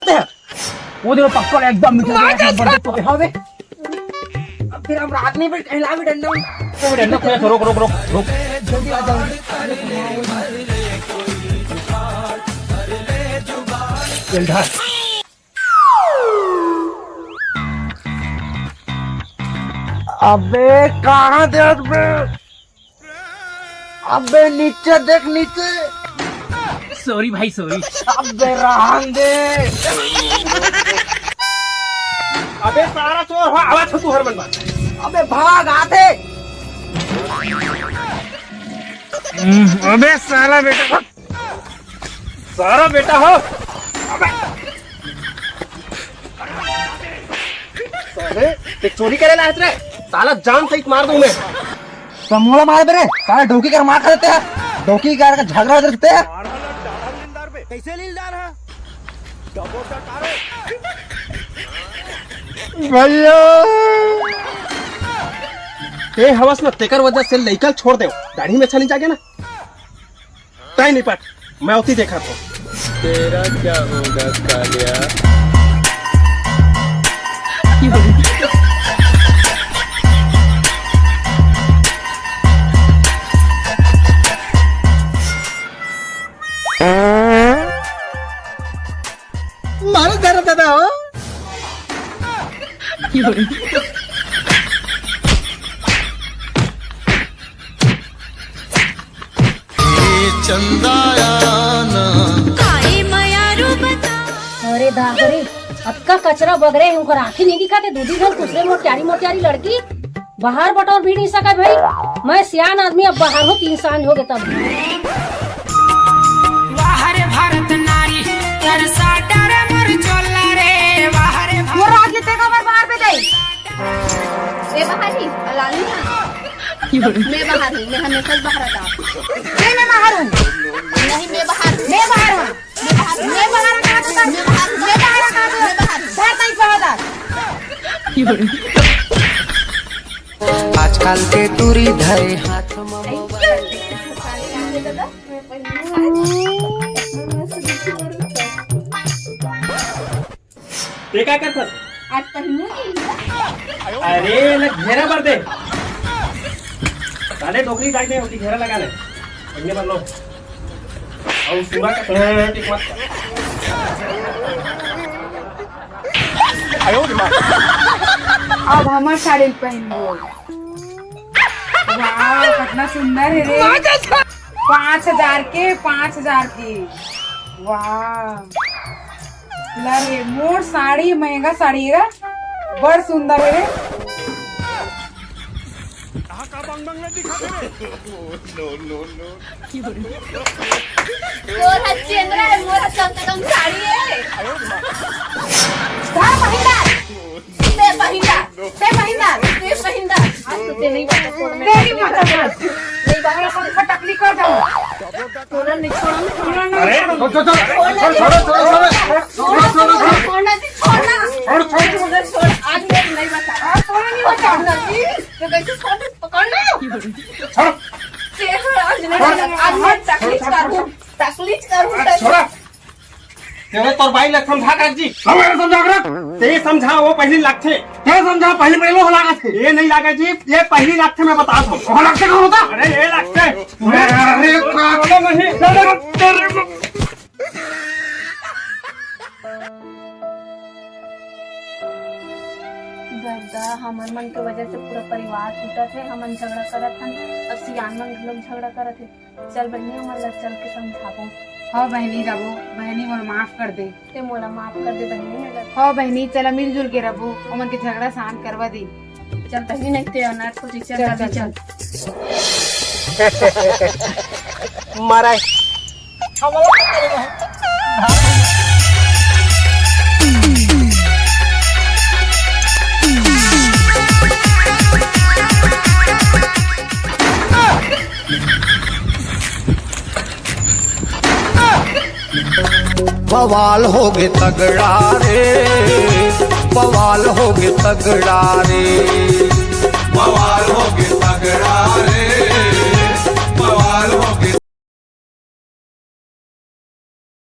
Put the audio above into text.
वो देखो पक्का एकदम मीठा हाँ बे। अब फिर हम रात में भी कहला भी डंडा रोक रोक रोक रोक। जल्दी आ जाओ। अबे कहाँ देख बे? अबे नीचे देख नीचे। सॉरी भाई सॉरी। अबे रहन दे। अबे सारा चोर हो आवाज तू हर मन। अबे भाग आते। अबे साला बेटा सारा बेटा हो। अबे चोरी करे ला रे साला जान सहित मार दूं मैं। समोला मार दे रे साला डोकी कर मार खा देते हैं। डोकी कर का झगड़ा करते हैं। कैसे लीलदार है भैया ए हवस में तेकर वजह से लइकल छोड़ दे। दाढ़ी में छली जागे ना ताई नहीं पाट मैं उसी देखा था। तेरा क्या होगा कालिया। मारो जरा दादा हो। अरे दागरे अब का कचरा बगरे उनकर आँखें नहीं दिखाते। दूधी घर दूसरे मोटियारी लड़की बाहर बटोर भी नहीं सका भाई। मैं सियान आदमी अब बाहर हो 3 साल हो गए तब। भारत नारी वो राज लेते का बाहर पे दे। मैं बाहर ही लाली मैं बाहर हूँ। मैं हमेशा बाहर आता। मैं बाहर हूँ। नहीं मैं बाहर हूँ। मैं बाहर हूँ। मैं बाहर आजकल के दूरी धरे हाथ में ये क्या करता आज पहनूंगी। अरे ना घेरा भर दे साले डोकरी डाल दे उसकी घेरा लगा ले पहले भर लो और सूरा का टिक मत आयो दिमाग। अब हमार साड़ी पहन लो। वाह कितना सुंदर है रे। 5000 के 5000 की। वाह रे मोर साड़ी महंगा साड़ी है बड़ सुंदर है रे। मोरा चेंद्रा है। मोरा कम से कम साड़ी है। मैं पहिंदा आज तो ते नहीं बता छोड़। मैं तेरी माता नहीं बाहर अपन टकली कर जाऊं। छोड़ना नहीं छोड़ना। अरे छोड़ आज मैं नहीं बता। छोड़ नहीं बता। तो कैसे छोड़ पकड़ना। आज मैं तकलीफ करूँ। तेरे तोर भाई लग समझा कर जी हमें समझा कर ते समझा वो पहली लाख थे। ते समझा पहली पहले हो लागा थे। ये नहीं लागा जी ये पहली लाख थे मैं बता दूं। वो लाख से कौन होता? अरे ये लाख थे। अरे का नहीं गर्दा हमन मन के वजह से पूरा परिवार टूटा थे। हमन झगड़ा करत हन। अब सियान मन लोग झगड़ा करत थे। चल बहनी हमन लग चल के समझाबो। हाँ बहनी जाबो। बहनी मोला माफ कर दे। ते मोला माफ कर दे बहनी। अगर हाँ बहनी चला मिलजुल के रहो। उमन के झगड़ा शांत करवा दी। चल बहनी नहीं ते अनाथ को चल मारा बवाल होगे तगड़ा रे। बवाल होगे तगड़ा रे। बवाल होगे तगड़ा रे।